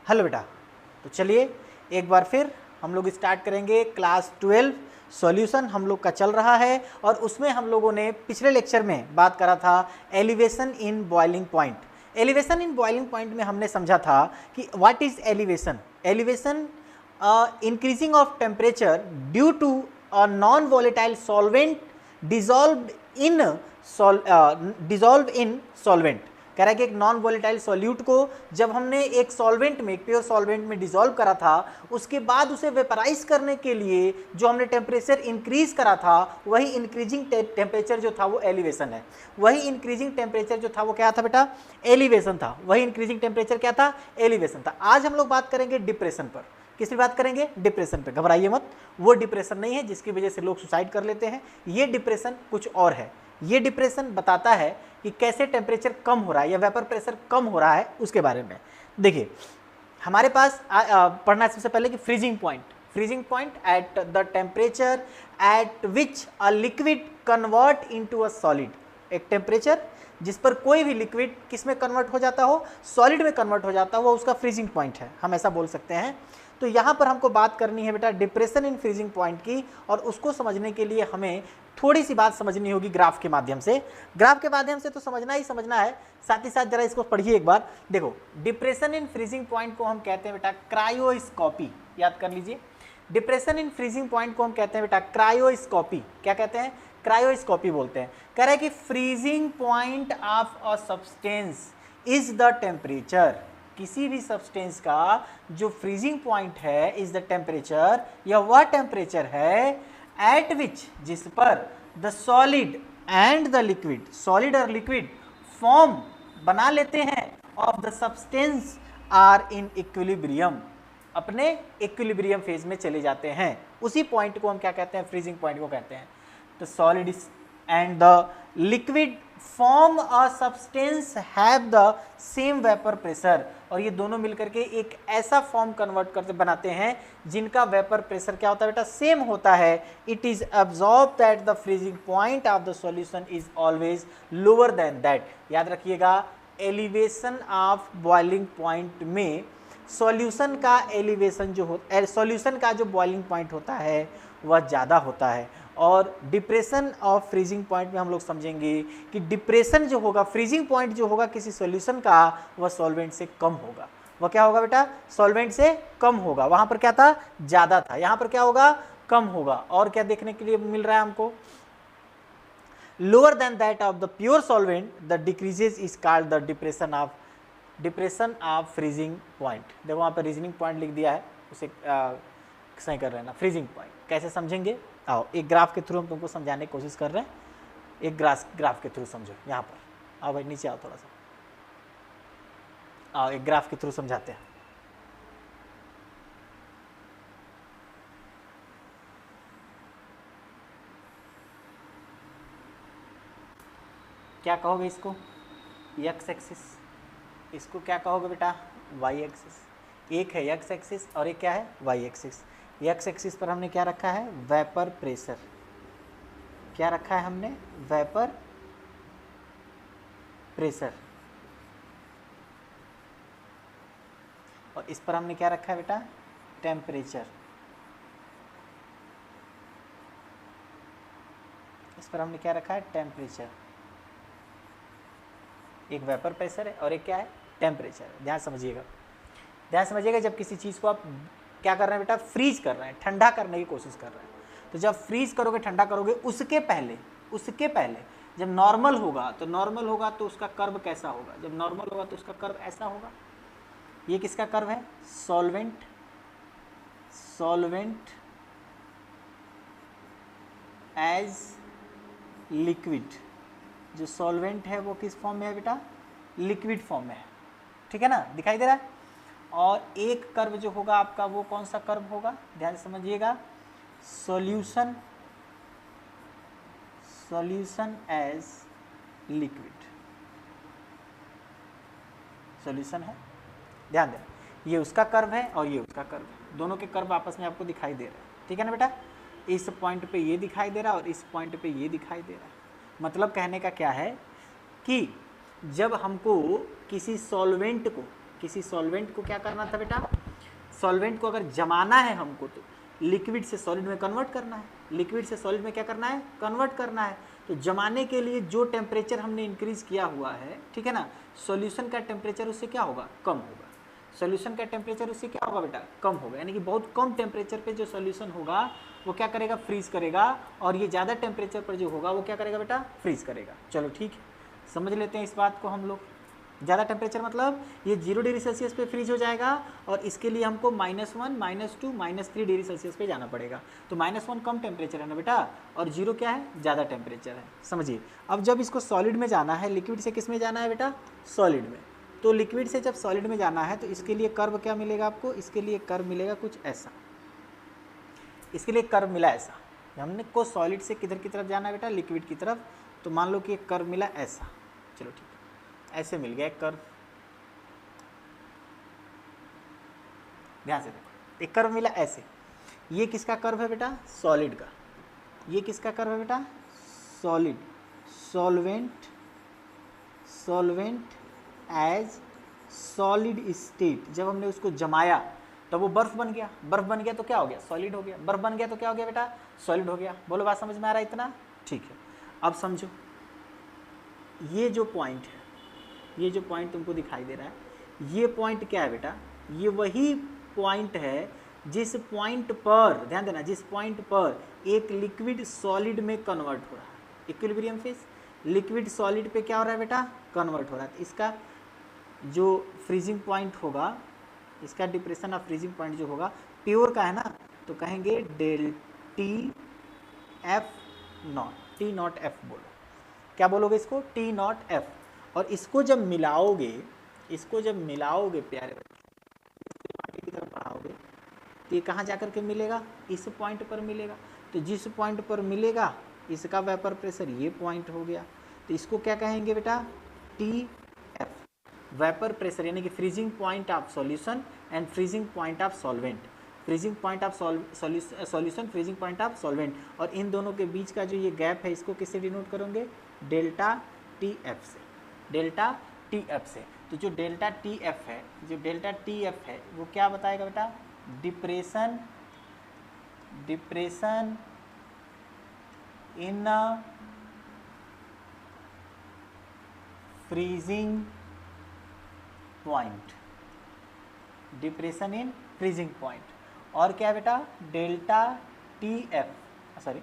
Hello बेटा, तो चलिए एक बार फिर हम लोग स्टार्ट करेंगे क्लास 12 सॉल्यूशन हम लोग का चल रहा है। और उसमें हम लोगों ने पिछले लेक्चर में बात करा था elevation in boiling point. Elevation in boiling point में हमने समझा था कि what is elevation. Elevation increasing of temperature due to a non volatile solvent dissolve in solvent. कह रहा है कि एक नॉन वोलेटाइल सॉल्यूट को जब हमने एक सॉल्वेंट में, एक प्योर सॉल्वेंट में डिसॉल्व करा था, उसके बाद उसे वेपराइज करने के लिए जो हमने टेम्परेचर इंक्रीज करा था, वही इंक्रीजिंग टेम्परेचर जो था वो एलिवेशन है। वही इंक्रीजिंग टेम्परेचर जो था वो क्या था बेटा? एलिवेशन था। वही इंक्रीजिंग टेम्परेचर क्या था? एलिवेशन था। आज हम लोग बात करेंगे डिप्रेशन पर। किस पे बात करेंगे? डिप्रेशन पे। घबराइए मत, वो डिप्रेशन नहीं है जिसकी वजह से लोग सुसाइड कर लेते हैं। ये डिप्रेशन कुछ और है। ये डिप्रेशन बताता है कि कैसे टेम्परेचर कम हो रहा है या वेपर प्रेशर कम हो रहा है, उसके बारे में। देखिए हमारे पास पढ़ना है सबसे पहले कि freezing point. Freezing point at the temperature at which a liquid convert into a solid. एक टेम्परेचर जिस पर कोई भी लिक्विड किस में कन्वर्ट हो जाता हो? सॉलिड में कन्वर्ट हो जाता हो, उसका फ्रीजिंग पॉइंट है, हम ऐसा बोल सकते हैं। तो यहाँ पर हमको बात करनी है बेटा डिप्रेशन इन फ्रीजिंग पॉइंट की, और उसको समझने के लिए हमें थोड़ी सी बात समझनी होगी ग्राफ के माध्यम से। ग्राफ के माध्यम से तो समझना ही समझना है, साथ ही साथ जरा इसको पढ़िए एक बार। देखो डिप्रेशन इन फ्रीजिंग पॉइंट को हम कहते हैं बेटा क्रायोस्कोपी। याद कर लीजिए, डिप्रेशन इन फ्रीजिंग पॉइंट को हम कहते हैं बेटा क्रायोस्कोपी। क्या कहते हैं? क्रायोस्कोपी बोलते हैं। कह रहे हैं कि freezing point of a substance is the temperature. किसी भी सब्सटेंस का जो फ्रीजिंग पॉइंट है इज द टेम्परेचर, या वह टेम्परेचर है एट विच, जिस पर the solid and the liquid, solid और लिक्विड फॉर्म बना लेते हैं of the substance are in equilibrium, अपने इक्विलिब्रियम फेज में चले जाते हैं। उसी पॉइंट को हम क्या कहते हैं? फ्रीजिंग पॉइंट को कहते हैं। The solid and the liquid form a substance have the same vapour pressure, और ये दोनों मिलकर के एक ऐसा फॉर्म कन्वर्ट करते बनाते हैं जिनका वेपर प्रेशर क्या होता है बेटा? सेम होता है। It is absorb that the freezing point of the solution is always lower than that. याद रखिएगा, एलिवेशन ऑफ बॉइलिंग पॉइंट में सॉल्यूशन का एलिवेशन जो हो, सॉल्यूशन का जो बॉइलिंग पॉइंट होता है वह ज़्यादा होता है। और डिप्रेशन ऑफ फ्रीजिंग पॉइंट में हम लोग समझेंगे कि डिप्रेशन जो होगा, फ्रीजिंग पॉइंट जो होगा किसी सॉल्यूशन का, वह सॉल्वेंट से कम होगा। वह क्या होगा बेटा? सॉल्वेंट से कम होगा। वहाँ पर क्या था? ज़्यादा था, यहाँ पर क्या होगा? कम होगा। और क्या देखने के लिए मिल रहा है हमको? Lower than that of the pure solvent the decreases is called the depression of freezing point. देखो वहाँ पर रीजनिंग पॉइंट लिख दिया है, उसे सही कर रहे हैं ना। फ्रीजिंग पॉइंट कैसे समझेंगे? आओ एक ग्राफ के थ्रू हम तुमको समझाने की कोशिश कर रहे हैं। एक ग्राफ के थ्रू समझो। यहाँ पर आओ भाई, नीचे आओ थोड़ा सा, आओ एक ग्राफ के थ्रू समझाते हैं। क्या कहोगे इसको? X axis. इसको क्या कहोगे बेटा? Y axis. एक है एक्स एक्सिस और एक क्या है? Y axis. एक्स एक्सिस पर हमने क्या रखा है? Vapour pressure. क्या रखा है हमने? Vapour pressure. और इस पर हमने क्या रखा है बेटा? टेम्परेचर। इस पर हमने क्या रखा है? टेम्परेचर। एक वेपर प्रेशर है और एक क्या है? टेम्परेचर। ध्यान समझिएगा, ध्यान समझिएगा। जब किसी चीज़ को आप क्या कर रहे हैं बेटा? फ्रीज कर रहे हैं, ठंडा करने की कोशिश कर रहे हैं। तो जब फ्रीज करोगे, ठंडा करोगे, उसके पहले जब नॉर्मल होगा तो उसका कर्व कैसा होगा? जब नॉर्मल होगा तो उसका कर्व ऐसा होगा। ये किसका कर्व है? Solvent as liquid. जो सॉल्वेंट है वो किस फॉर्म में है बेटा? लिक्विड फॉर्म में है। ठीक है ना? दिखाई दे रहा है। और एक कर्व जो होगा आपका, वो कौन सा कर्व होगा? ध्यान समझिएगा, सॉल्यूशन एज लिक्विड। सॉल्यूशन है, ध्यान देना, ये उसका कर्व है और ये उसका कर्व है। दोनों के कर्व आपस में आपको दिखाई दे रहे हैं। ठीक है ना बेटा? इस पॉइंट पे ये दिखाई दे रहा है और इस पॉइंट पे ये दिखाई दे रहा है। मतलब कहने का क्या है कि जब हमको किसी सॉल्वेंट को किसी सॉल्वेंट को क्या करना था बेटा, सॉल्वेंट को अगर जमाना है हमको तो लिक्विड से सॉलिड में कन्वर्ट करना है, लिक्विड से सॉलिड में क्या करना है, कन्वर्ट करना है। तो जमाने के लिए जो टेम्परेचर हमने इंक्रीज किया हुआ है, ठीक है ना, सॉल्यूशन का टेम्परेचर उससे क्या होगा, कम होगा। सॉल्यूशन का टेम्परेचर उससे क्या होगा बेटा, कम होगा, यानी कि बहुत कम टेम्परेचर पे जो सॉल्यूशन होगा वो क्या करेगा, फ्रीज करेगा, और ये ज़्यादा टेम्परेचर पर जो होगा वो क्या करेगा बेटा, फ्रीज करेगा। चलो ठीक है, समझ लेते हैं इस बात को हम लोग। ज़्यादा टेम्परेचर मतलब ये 0 डिग्री सेल्सियस पे फ्रीज हो जाएगा, और इसके लिए हमको -1, -2, -3 डिग्री सेल्सियस पे जाना पड़ेगा। तो -1 कम टेम्परेचर है ना बेटा, और 0 क्या है, ज़्यादा टेम्परेचर है। समझिए, अब जब इसको सॉलिड में जाना है, लिक्विड से किस में जाना है बेटा, सॉलिड में। तो लिक्विड से जब सॉलिड में जाना है तो इसके लिए कर्व क्या मिलेगा आपको, इसके लिए कर्व मिलेगा कुछ ऐसा, इसके लिए कर्व मिला ऐसा। हमने को सॉलिड से किधर की तरफ जाना है बेटा, लिक्विड की तरफ, तो मान लो कि एक कर्व मिला ऐसा, चलो ठीक है, ऐसे मिल गया एक कर्व, ध्यान से देखो, एक कर्व मिला ऐसे। ये किसका कर्व है बेटा, सॉलिड का। ये किसका कर्व है बेटा, solid, solvent, solvent as solid state. जब हमने उसको जमाया तो वो बर्फ बन गया, बर्फ बन गया तो क्या हो गया, सॉलिड हो गया, बर्फ बन गया तो क्या हो गया बेटा, सॉलिड हो गया। बोलो बात समझ में आ रहा है इतना, ठीक है। अब समझो, ये जो पॉइंट है, ये जो पॉइंट तुमको दिखाई दे रहा है, ये पॉइंट क्या है बेटा, ये वही पॉइंट है जिस पॉइंट पर, ध्यान देना, जिस पॉइंट पर एक लिक्विड सॉलिड में कन्वर्ट हो रहा है, इक्विलिब्रियम फेज, लिक्विड सॉलिड पे क्या हो रहा है बेटा, कन्वर्ट हो रहा है। तो इसका जो फ्रीजिंग पॉइंट होगा, इसका डिप्रेशन ऑफ फ्रीजिंग पॉइंट जो होगा, प्योर का है ना, तो कहेंगे del T f naught, T naught f बोलो, क्या बोलोगे इसको, टी नॉट एफ। और इसको जब मिलाओगे, इसको जब मिलाओगे प्यारे बच्चे की तरफ बढ़ाओगे, तो ये कहाँ जाकर के मिलेगा, इस पॉइंट पर मिलेगा। तो जिस पॉइंट पर मिलेगा इसका वेपर प्रेशर ये पॉइंट हो गया, तो इसको क्या कहेंगे बेटा, टी एफ, वेपर प्रेशर, यानी कि freezing point of solution and freezing point of solvent, freezing point of solution, freezing point of solvent. और इन दोनों के बीच का जो ये गैप है, इसको किससे डिनोट करेंगे, डेल्टा टी एफ से, डेल्टा टी एफ से। तो जो डेल्टा टी एफ है, जो डेल्टा टी एफ है वो क्या बताएगा बेटा, depression, depression in freezing point, depression in freezing point. और क्या बेटा, delta T F, sorry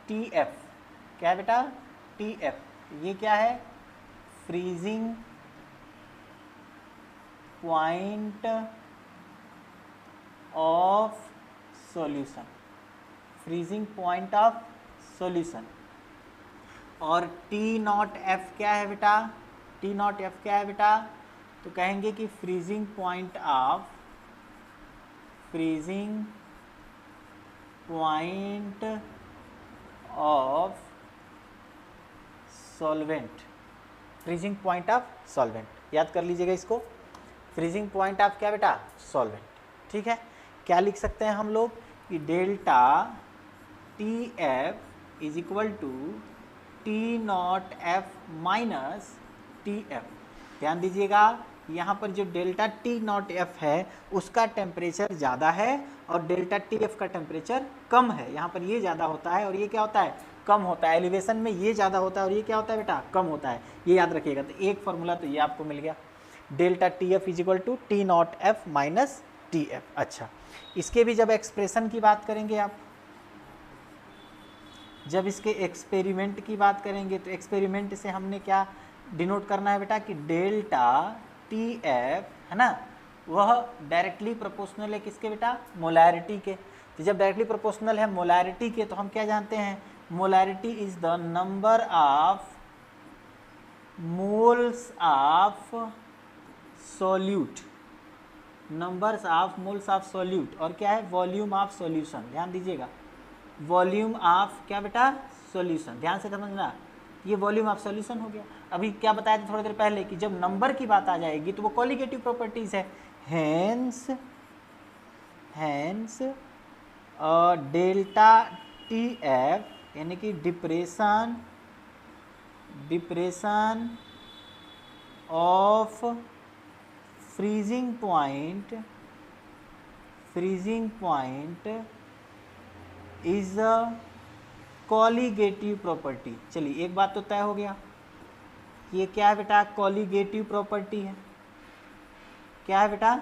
T F, क्या है बेटा, टी एफ, ये क्या है, freezing point of solution, freezing point of solution. और टी नॉट एफ क्या है बेटा, टी नॉट एफ क्या है बेटा, तो कहेंगे कि freezing point of, freezing point of solvent, freezing point of solvent, याद कर लीजिएगा इसको, फ्रीजिंग पॉइंट ऑफ क्या बेटा, सॉल्वेंट। ठीक है, क्या लिख सकते हैं हम लोग कि delta T F is equal to T naught F minus T f. ध्यान दीजिएगा, यहाँ पर जो डेल्टा टी नॉट एफ है उसका टेम्परेचर ज़्यादा है और डेल्टा टी एफ का टेम्परेचर कम है। यहाँ पर ये ज़्यादा होता है और ये क्या होता है, कम होता है। एलिवेशन में ये ज़्यादा होता है और ये क्या होता है बेटा, कम होता है। ये याद रखिएगा। तो एक फार्मूला तो ये आपको मिल गया, delta T F is equal to T naught F minus T f. अच्छा, इसके भी जब एक्सप्रेशन की बात करेंगे आप, जब इसके एक्सपेरिमेंट की बात करेंगे तो एक्सपेरिमेंट से हमने क्या डिनोट करना है बेटा कि डेल्टा टी एफ है ना, वह डायरेक्टली प्रोपोर्शनल है किसके बेटा, मोलैरिटी के। तो जब डायरेक्टली प्रोपोर्शनल है मोलैरिटी के, तो हम क्या जानते हैं, molarity is the number of moles of solute, numbers of moles of solute, और क्या है, वॉल्यूम ऑफ सॉल्यूशन। ध्यान दीजिएगा, वॉल्यूम ऑफ क्या बेटा, सॉल्यूशन। ध्यान से समझना, ये वॉल्यूम ऑफ सॉल्यूशन हो गया। अभी क्या बताया था थोड़ी देर पहले कि जब नंबर की बात आ जाएगी तो वो क्वालिटेटिव प्रॉपर्टीज है। हेंस डेल्टा टी एफ यानी कि depression of freezing point is a colligative property. चलिए एक बात तो तय हो गया, ये क्या है बेटा, कॉलीगेटिव प्रॉपर्टी है। क्या है बेटा,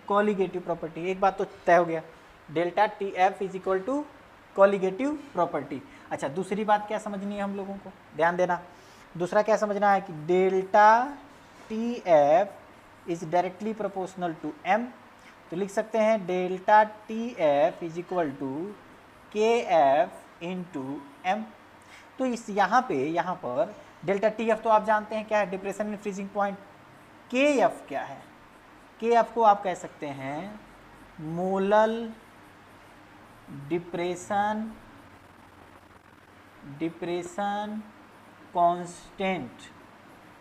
कॉलीगेटिव प्रॉपर्टी। एक बात तो तय हो गया, delta T F is equal to colligative property. अच्छा दूसरी बात क्या समझनी है हम लोगों को, ध्यान देना, दूसरा क्या समझना है कि delta T F is directly proportional to m. तो लिख सकते हैं delta T F is equal to K F into m. तो इस यहाँ पर डेल्टा टी एफ तो आप जानते हैं क्या है, डिप्रेशन इन फ्रीजिंग पॉइंट। के एफ क्या है, के एफ को आप कह सकते हैं मोलल डिप्रेशन कांस्टेंट।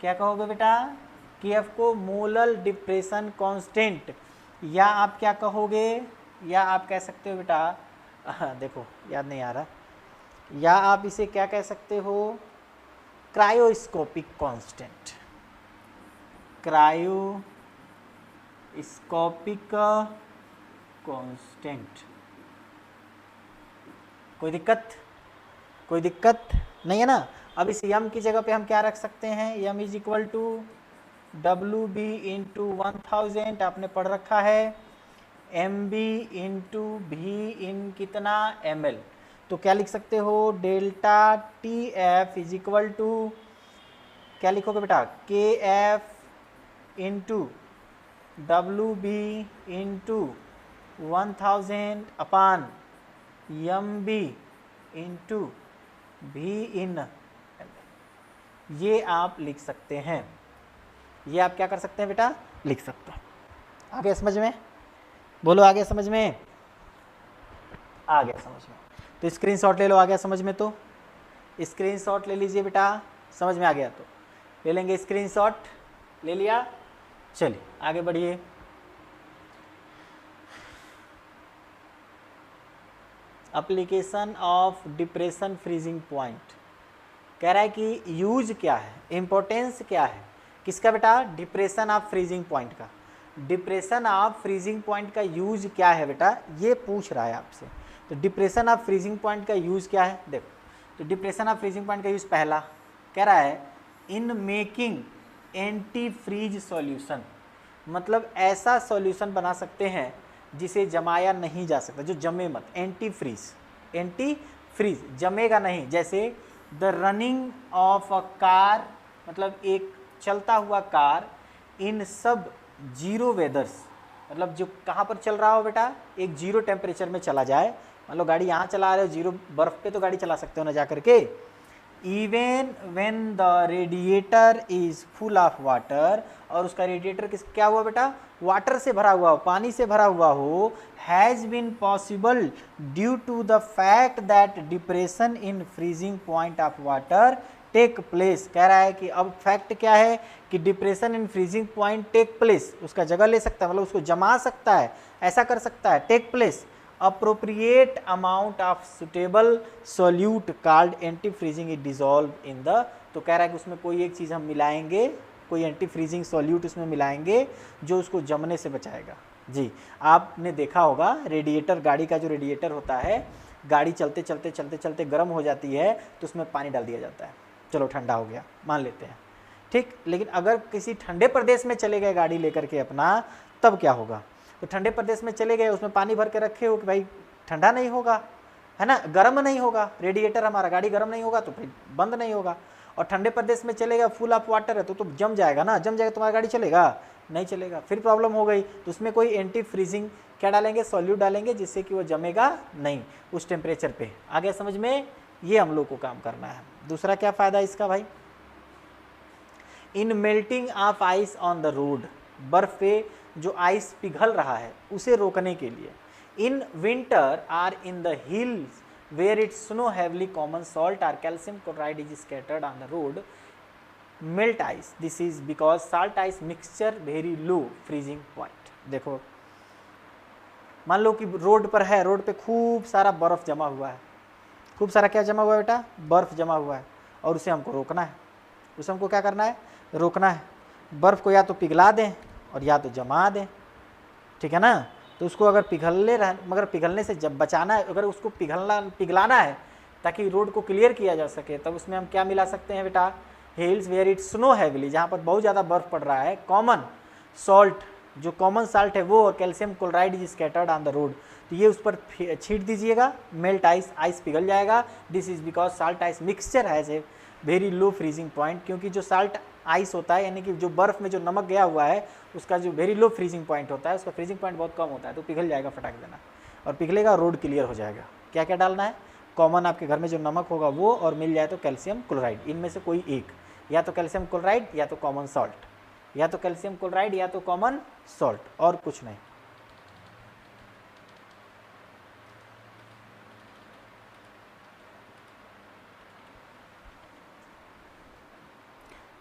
क्या कहोगे बेटा, के एफ को मोलल डिप्रेशन कांस्टेंट, या आप क्या कहोगे, या आप कह सकते हो बेटा, देखो याद नहीं आ रहा, या आप इसे क्या कह सकते हो, क्रायोस्कोपिक कांस्टेंट। Cryoscopic constant. कोई दिक्कत नहीं है ना। अब इस यम की जगह पे हम क्या रख सकते हैं, M is equal to W B into 1000 आपने पढ़ रखा है, एम बी इंटू भी इन कितना ml। तो क्या लिख सकते हो, delta T F is equal to क्या लिखोगे बेटा, K F into W B into 1000 upon M B into भी इन, ये आप लिख सकते हैं, ये आप क्या कर सकते हैं बेटा, लिख सकते हो। आगे समझ में, बोलो आगे समझ में, आ गया समझ में। तो स्क्रीनशॉट ले लो, आ गया समझ में, तो स्क्रीनशॉट ले लीजिए बेटा, समझ में आ गया तो ले लेंगे स्क्रीनशॉट, ले लिया। चलिए आगे बढ़िए। Application of depression freezing point, कह रहा है कि यूज क्या है, इंपॉर्टेंस क्या है किसका बेटा, डिप्रेशन ऑफ फ्रीजिंग पॉइंट का। डिप्रेशन ऑफ फ्रीजिंग पॉइंट का यूज क्या है बेटा, ये पूछ रहा है आपसे। तो डिप्रेशन ऑफ फ्रीजिंग पॉइंट का यूज क्या है, देखो, तो डिप्रेशन ऑफ फ्रीजिंग पॉइंट का यूज पहला कह रहा है in making anti freeze solution, मतलब ऐसा सॉल्यूशन बना सकते हैं जिसे जमाया नहीं जा सकता, जो जमे मत, एंटी फ्रीज जमेगा नहीं। जैसे the running of a car, मतलब एक चलता हुआ कार इन सब जीरो वेदर्स, मतलब जो कहाँ पर चल रहा हो बेटा, एक जीरो टेम्परेचर में चला जाए, मान लो गाड़ी यहाँ चला रहे हो, जीरो बर्फ पे तो गाड़ी चला सकते हो ना जा करके। Even when the radiator is full of water, और उसका रेडिएटर क्या हुआ बेटा, वाटर से भरा हुआ हो, पानी से भरा हुआ हो, has been possible due to the fact that depression in freezing point of water take place. कह रहा है कि अब फैक्ट क्या है कि depression in freezing point take place, उसका जगह ले सकता है, मतलब उसको जमा सकता है, ऐसा कर सकता है, take place appropriate amount of suitable solute called anti freezing is dissolve in the. तो कह रहा है कि उसमें कोई एक चीज़ हम मिलाएंगे, कोई एंटी फ्रीजिंग सोल्यूट उसमें मिलाएंगे जो उसको जमने से बचाएगा। जी आपने देखा होगा रेडिएटर, गाड़ी का जो रेडिएटर होता है, गाड़ी चलते चलते चलते चलते गर्म हो जाती है तो उसमें पानी डाल दिया जाता है, चलो ठंडा हो गया मान लेते हैं, ठीक। लेकिन अगर किसी ठंडे प्रदेश में चले गए गाड़ी लेकर के अपना, तब क्या होगा, तो ठंडे प्रदेश में चले गए, उसमें पानी भर के रखे हो कि भाई ठंडा नहीं होगा, है ना, गर्म नहीं होगा रेडिएटर हमारा, गाड़ी गर्म नहीं होगा तो फिर बंद नहीं होगा। और ठंडे प्रदेश में चलेगा, फुल ऑफ वाटर है तो जम जाएगा ना, जम जाएगा तुम्हारी गाड़ी चलेगा नहीं चलेगा, फिर प्रॉब्लम हो गई। तो उसमें कोई एंटी फ्रीजिंग क्या डालेंगे, सॉल्यूट डालेंगे जिससे कि वो जमेगा नहीं उस टेम्परेचर पे। आगे समझ में, ये हम लोग को काम करना है। दूसरा क्या फ़ायदा इसका भाई, in melting of ice on the road, बर्फ पे जो आइस पिघल रहा है उसे रोकने के लिए। In winter or in the hills where it snow heavily common salt or calcium chloride is scattered on the road melt ice, this is because salt ice mixture very low freezing point. देखो मान लो कि road पर है, road पे खूब सारा बर्फ जमा हुआ है, खूब सारा क्या जमा हुआ है बेटा, बर्फ जमा हुआ है, और उसे हमको रोकना है। उसे हमको क्या करना है, रोकना है। बर्फ को या तो पिघला दें और या तो जमा दें, ठीक है ना। तो उसको अगर मगर पिघलने से जब बचाना है, अगर उसको पिघलाना है ताकि रोड को क्लियर किया जा सके, तब उसमें हम क्या मिला सकते हैं बेटा, hills where it snow heavily, जहाँ पर बहुत ज़्यादा बर्फ़ पड़ रहा है, कॉमन सॉल्ट, जो कॉमन साल्ट है वो, और calcium chloride is scattered on the road, तो ये उस पर छीट दीजिएगा, मेल्ट आइस पिघल जाएगा। This is because salt ice mixture has a very low freezing point, क्योंकि जो साल्ट आइस होता है, यानी कि जो बर्फ़ में जो नमक गया हुआ है, उसका जो वेरी लो फ्रीजिंग पॉइंट होता है, उसका फ्रीजिंग पॉइंट बहुत कम होता है, तो पिघल जाएगा फटाक देना, और पिघलेगा, रोड क्लियर हो जाएगा। क्या क्या डालना है, कॉमन आपके घर में जो नमक होगा वो, और मिल जाए तो कैल्शियम क्लोराइड, इनमें से कोई एक, या तो कैल्शियम क्लोराइड या तो कॉमन सॉल्ट, या तो कैल्शियम क्लोराइड या तो कॉमन सॉल्ट, और कुछ नहीं।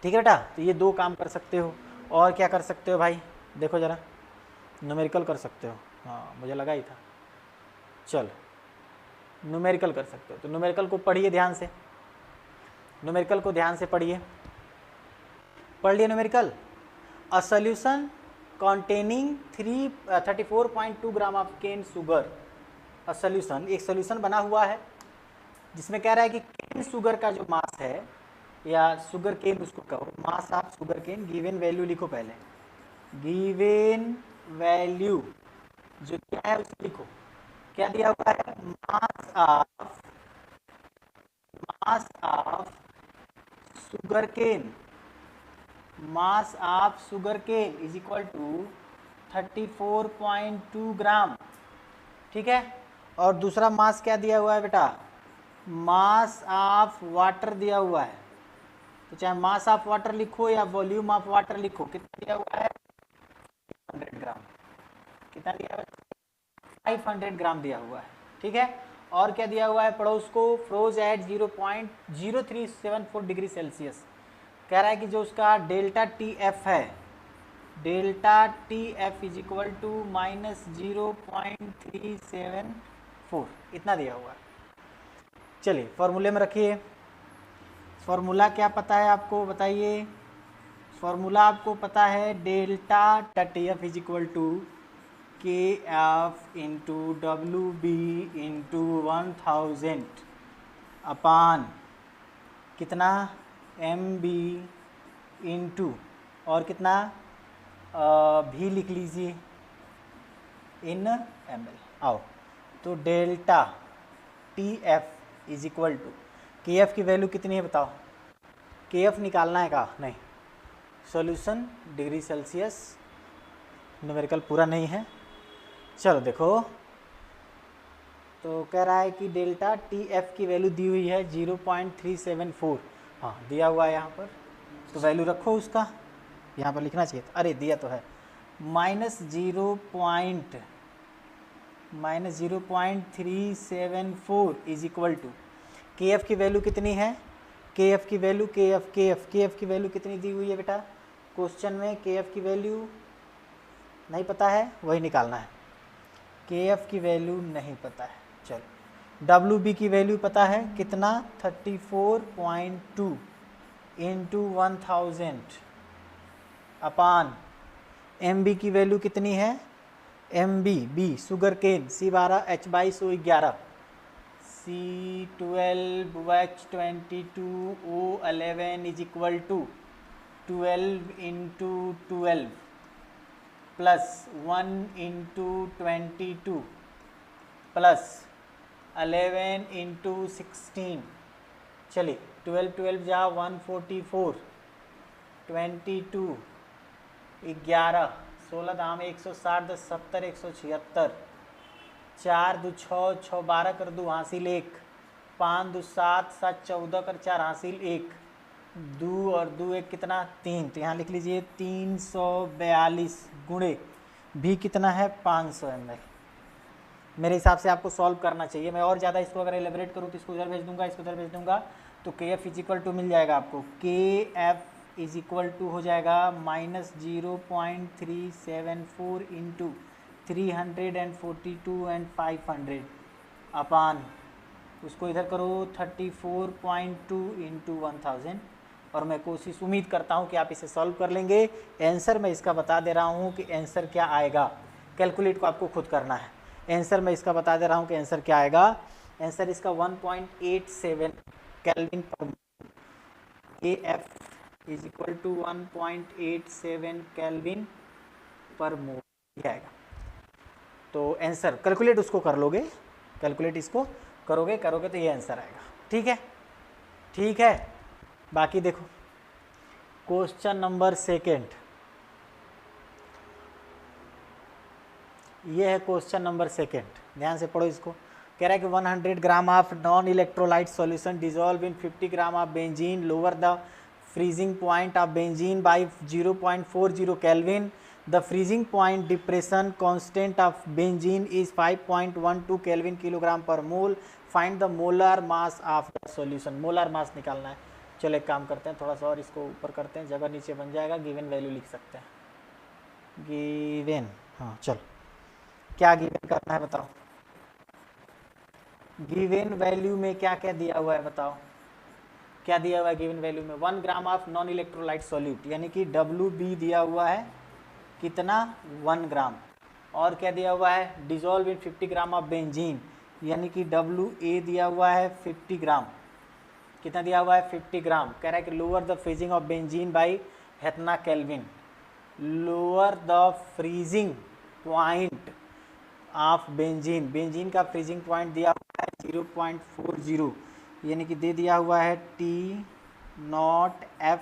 ठीक है बेटा, तो ये दो काम कर सकते हो। और क्या कर सकते हो भाई, देखो ज़रा, न्यूमेरिकल कर सकते हो, हाँ मुझे लगा ही था। चल न्यूमेरिकल कर सकते हो, तो न्यूमेरिकल को पढ़िए ध्यान से, न्यूमेरिकल को ध्यान से पढ़िए, पढ़ लिए numerical. A solution containing 34.2 gram of cane sugar, a solution, एक सोल्यूशन बना हुआ है जिसमें कह रहा है कि केन शुगर का जो मास है, या शुगर केन उसको कहो, mass of sugar cane, given value लिखो पहले, गिवन वैल्यू जो क्या है उसको लिखो, क्या दिया हुआ है, mass of sugar cane, mass of sugar cane is equal to 34.2 gram, ठीक है। और दूसरा मास क्या दिया हुआ है बेटा, मास ऑफ वाटर दिया हुआ है, तो चाहे मास ऑफ वाटर लिखो या वॉल्यूम ऑफ वाटर लिखो, कितना दिया हुआ है, 500 ग्राम, कितना दिया हुआ है, 500 ग्राम दिया हुआ है, ठीक है। और क्या दिया हुआ है, पढ़ो उसको, फ्रोज एट 0.0374 डिग्री सेल्सियस, कह रहा है कि जो उसका डेल्टा टी एफ है, delta T F is equal to -0.374, इतना दिया हुआ है। चलिए फॉर्मूले में रखिए, फॉर्मूला क्या पता है आपको बताइए, फॉर्मूला आपको पता है, delta T F is equal to K F into W B into 1000 upon कितना, एम बी इंटू, और कितना भी लिख लीजिए, इन एम एल। आओ, तो delta T F is equal to, K F की वैल्यू कितनी है बताओ, के एफ निकालना है, कहा नहीं, सॉल्यूशन डिग्री सेल्सियस, न्यूमेरिकल पूरा नहीं है। चलो देखो, तो कह रहा है कि डेल्टा टी एफ की वैल्यू दी हुई है 0.374, हाँ दिया हुआ है यहाँ पर, तो वैल्यू रखो उसका, यहाँ पर लिखना चाहिए, अरे दिया तो है, -0.374 is equal to, K F की वैल्यू कितनी है, के एफ की वैल्यू, के एफ की वैल्यू कितनी दी हुई है बेटा क्वेश्चन में, के एफ की वैल्यू नहीं पता है, वही निकालना है, के एफ की वैल्यू नहीं पता है। चलो डब्ल्यू बी की वैल्यू पता है कितना, 34.2 इंटू 1000 अपान, एम बी की वैल्यू कितनी है, M B sugar cane, C12H22 C12H22O11 is equal to 12 into 12 plus 1 into 22 plus 11 into 16, चलिए 12 जा 144, 22 11 16 दाम 160 10 70 176, 4 2 6 6 12 कर दूँ हासिल 1, 5 2 7 7 14 कर 4 हासिल 1, 2 और 2 1 कितना 3, तो यहाँ लिख लीजिए 342 गुणे भी कितना है 500 ml। मेरे हिसाब से आपको सॉल्व करना चाहिए, मैं और ज़्यादा इसको अगर एलिब्रेट करूँ तो इसको उधर भेज दूंगा, इसको उधर भेज दूंगा, तो के एफ इज इक्वल टू मिल जाएगा आपको, के एफ इज इक्वल टू हो जाएगा -0.374 इंटू 342 एंड 500 अपान, उसको इधर करो 34.2 इंटू 1000, और मैं कोशिश उम्मीद करता हूँ कि आप इसे सॉल्व कर लेंगे। आंसर मैं इसका बता दे रहा हूँ कि आंसर क्या आएगा, कैलकुलेट को आपको खुद करना है। आंसर मैं इसका बता दे रहा हूँ कि आंसर क्या आएगा। आंसर इसका 1.87 kelvin per AF is equal to 1.87 kelvin per mole ये आएगा। तो आंसर कैलकुलेट उसको कर लोगे, कैलकुलेट इसको करोगे तो ये आंसर आएगा। ठीक है, ठीक है। बाकी देखो क्वेश्चन नंबर सेकेंड, ये है क्वेश्चन नंबर सेकेंड, ध्यान से पढ़ो इसको। कह रहा है कि 100 gram of non electrolyte solution dissolve in 50 gram of benzene, lower the freezing point of benzene by 0.40 kelvin, the freezing point depression constant of benzene is 5.12 kelvin kilogram per mole, find the molar mass of the solution. Molar mass निकालना है। चलो एक काम करते हैं, थोड़ा सा और इसको ऊपर करते हैं, जगह नीचे बन जाएगा, गिवन वैल्यू लिख सकते हैं, गिवन। हाँ चलो, क्या गिवन करना है बताओ, गिवन वैल्यू में क्या क्या दिया हुआ है बताओ, क्या दिया हुआ है गिवन वैल्यू में। 1 ग्राम ऑफ नॉन इलेक्ट्रोलाइट सॉल्यूट यानी कि WB दिया हुआ है कितना, 1 ग्राम। और क्या दिया हुआ है, dissolve in 50 gram of benzene यानी कि WA दिया हुआ है 50 ग्राम। कितना दिया हुआ है, 50 ग्राम। कह रहा है कि lower the freezing of benzene by हेतना kelvin, lower the freezing point of benzene, benzene का फ्रीजिंग पॉइंट दिया हुआ है 0.40 यानी कि दे दिया हुआ है T0F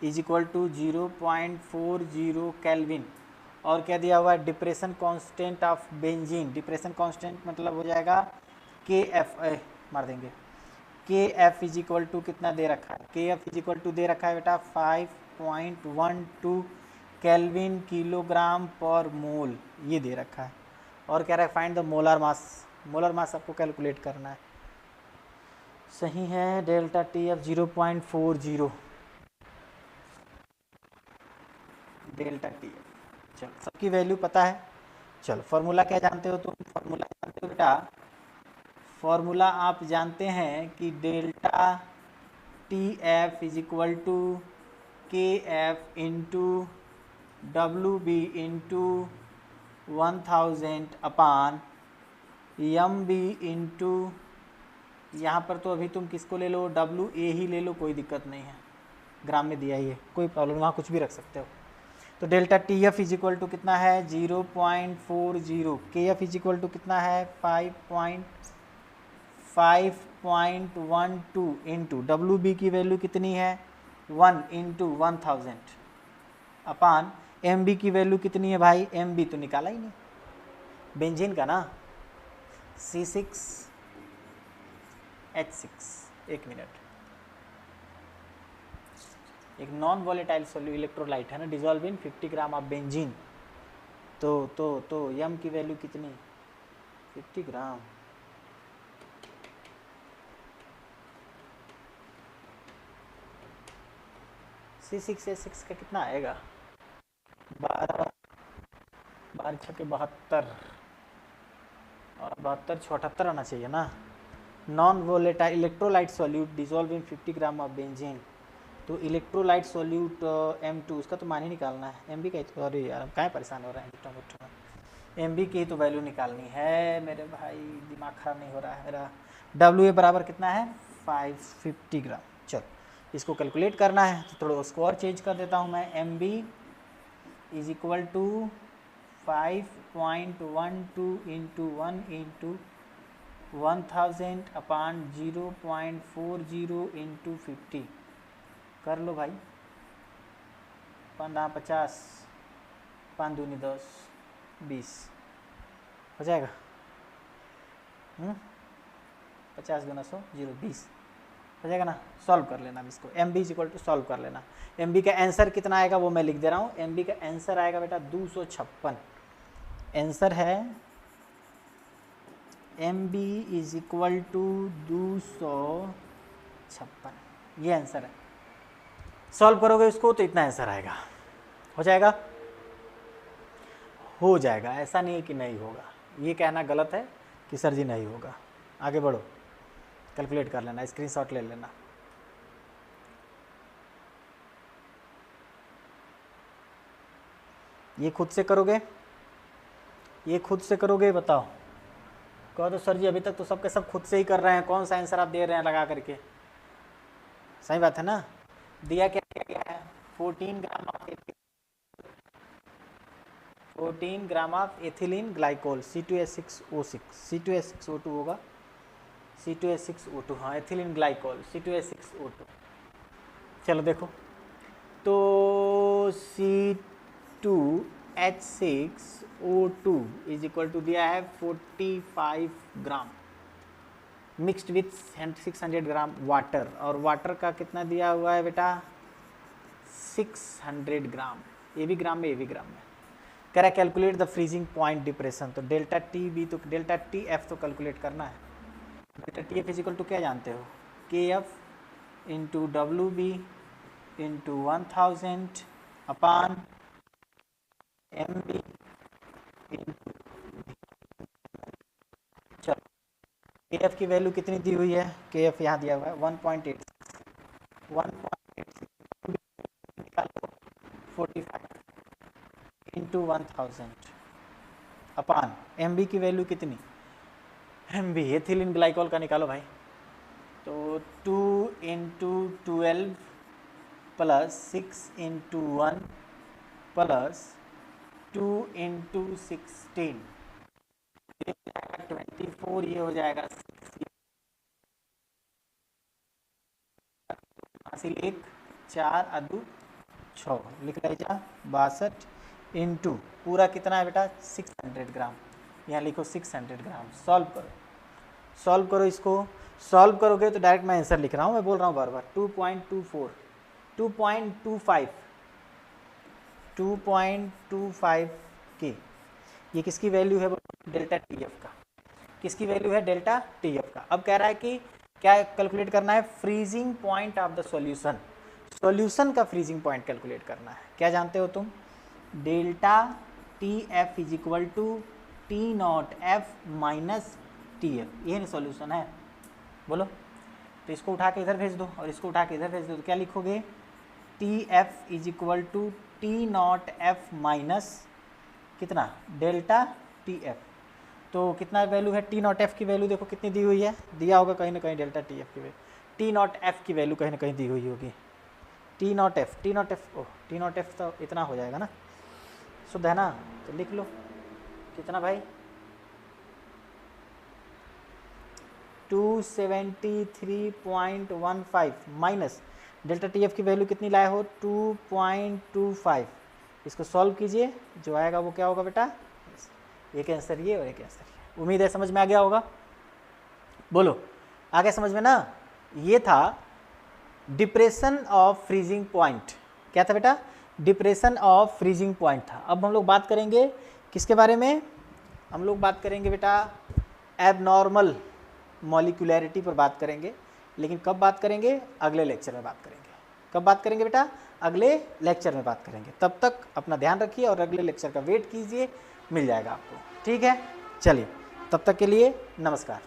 is equal to 0.40 kelvin. और क्या दिया हुआ है, depression constant of benzene, depression constant मतलब हो जाएगा KF, मार देंगे, KF इज इक्वल टू कितना दे रखा है, KF इज इक्वल टू दे रखा है बेटा 5.12 केल्विन किलोग्राम पर मोल, ये दे रखा है। और कह रहा है find the molar mass, molar mass आपको कैलकुलेट करना है। सही है, डेल्टा TF 0.40 डेल्टा TF। चलो सबकी वैल्यू पता है। चलो फॉर्मूला क्या जानते हो तुम, फॉर्मूला जानते हो बेटा, फॉर्मूला आप जानते हैं कि delta TF is equal to KF into WB into 1000 upon MB into, यहाँ पर तो अभी तुम किसको ले लो, WA ही ले लो, कोई दिक्कत नहीं है, ग्राम में दिया ही है, कोई प्रॉब्लम, वहाँ कुछ भी रख सकते हो। तो delta TF is equal to कितना है 0.40, KF इज इक्वल टू कितना है 5.12 इंटू WB की वैल्यू कितनी है 1 इंटू 1000 अपान MB की वैल्यू कितनी है भाई, MB तो निकाला ही नहीं बेंजीन का ना, C6H6। एक मिनट, एक नॉन वॉलेटाइल सोल्यू इलेक्ट्रोलाइट है ना, dissolve in 50 gram of benzene, तो यम की वैल्यू कितनी 50 ग्राम, C6H6 का कितना आएगा 12 6 72 और 72 78 आना चाहिए ना। Non volatile electrolyte solute dissolve in 50 gram of benzene, तो इलेक्ट्रोलाइट सॉल्यूट M2 उसका तो मान ही निकालना है, MB का, अरे यार कहाँ परेशान हो रहे हैं, MB की तो वैल्यू निकालनी है मेरे भाई, दिमाग खराब नहीं हो रहा है मेरा। WA बराबर कितना है 550 ग्राम। चलो इसको कैलकुलेट करना है, तो थोड़ा उसको और चेंज कर देता हूँ मैं, MB is equal to 5.12 into 1 into 1000 upon 0.40 into 50, कर लो भाई, 50, 5 दूनी 10, 20 हो जाएगा, 50 गुना 100 0 20 हो जाएगा ना। सॉल्व कर लेना इसको, MB is equal to solve कर लेना। MB का आंसर कितना आएगा वो मैं लिख दे रहा हूँ, MB का आंसर आएगा बेटा 256, आंसर है MB इज इक्वल टू 256, ये आंसर है। सॉल्व करोगे इसको तो इतना आंसर आएगा, हो जाएगा, हो जाएगा, ऐसा नहीं है कि नहीं होगा, ये कहना गलत है कि सर जी नहीं होगा। आगे बढ़ो, कैलकुलेट कर लेना, स्क्रीनशॉट ले लेना। ये खुद से करोगे, ये खुद से करोगे, बताओ। कहो तो सर जी अभी तक तो सबके सब खुद से ही कर रहे हैं, कौन सा आंसर आप दे रहे हैं लगा करके। सही बात है ना। दिया क्या गया है, 14 gram of 14 gram of ethylene glycol C2H6O6, C2H6O2 होगा, C2H6O2, हाँ एथिलीन ग्लाइकोल C2H6O2। चलो देखो, तो C2H6O2 इज इक्वल टू दिया है 45 ग्राम मिक्सड विथ 600 ग्राम वाटर, और वाटर का कितना दिया हुआ है बेटा 600 ग्राम, ये भी ग्राम में ये भी ग्राम में। कह रहा है calculate the freezing point depression, तो डेल्टा टी बी तो डेल्टा टी एफ तो कैलकुलेट करना है। Delta T F is equal to क्या जानते हो, K F into W B into 1000 upon M B. चलो के एफ की वैल्यू कितनी दी हुई है, के एफ यहाँ दिया हुआ है 1.8 निकालो 45 इंटू 1000 अपान एम बी की वैल्यू कितनी, एम बी एथिलीन ग्लाइकोल का निकालो भाई, तो 2 into 12 plus 6 into 1 plus 2 into 16 24, ये हो जाएगा 1 4 अदू 6 लिख लीजिए 62 इंटू पूरा कितना है बेटा 600 ग्राम, यहाँ लिखो 600 ग्राम। सॉल्व करो, सॉल्व करो, इसको सॉल्व करोगे तो डायरेक्ट मैं आंसर लिख रहा हूँ, मैं बोल रहा हूँ बार बार 2.24 2.25 के, ये किसकी वैल्यू है, डेल्टा टी एफ का, किसकी वैल्यू है डेल्टा टी एफ का। अब कह रहा है कि क्या कैलकुलेट करना है, freezing point of the solution, solution का फ्रीजिंग पॉइंट कैलकुलेट करना है। क्या जानते हो तुम, delta T F is equal to T naught F minus T F, ये सॉल्यूशन है, बोलो। तो इसको उठा के इधर भेज दो और इसको उठा के इधर भेज दो, तो क्या लिखोगे, T F is equal to T naught F minus कितना डेल्टा टी एफ। तो कितना वैल्यू है टी नॉट एफ की वैल्यू, देखो कितनी दी हुई है, दिया होगा कहीं ना कहीं डेल्टा टी एफ की वैल्यू, टी नॉट एफ की वैल्यू कहीं ना कहीं दी हुई होगी, टी नॉट एफ ओह टी नॉट एफ तो इतना हो जाएगा ना, शुद्ध है ना, तो लिख लो कितना भाई 273.15 माइनस डेल्टा टी एफ की वैल्यू कितनी लाए हो 2.25, इसको सॉल्व कीजिए, जो आएगा वो क्या होगा बेटा, एक आंसर ये और एक आंसर ये। उम्मीद है समझ में आ गया होगा, बोलो आ गया समझ में ना। ये था डिप्रेशन ऑफ फ्रीजिंग पॉइंट, क्या था बेटा, डिप्रेशन ऑफ फ्रीजिंग पॉइंट था। अब हम लोग बात करेंगे किसके बारे में, हम लोग बात करेंगे बेटा एबनॉर्मल मॉलिक्यूलैरिटी पर बात करेंगे, लेकिन कब बात करेंगे, अगले लेक्चर में बात करेंगे। कब बात करेंगे बेटा, अगले लेक्चर में बात करेंगे। तब तक अपना ध्यान रखिए और अगले लेक्चर का वेट कीजिए, मिल जाएगा आपको, ठीक है। चलिए तब तक के लिए नमस्कार।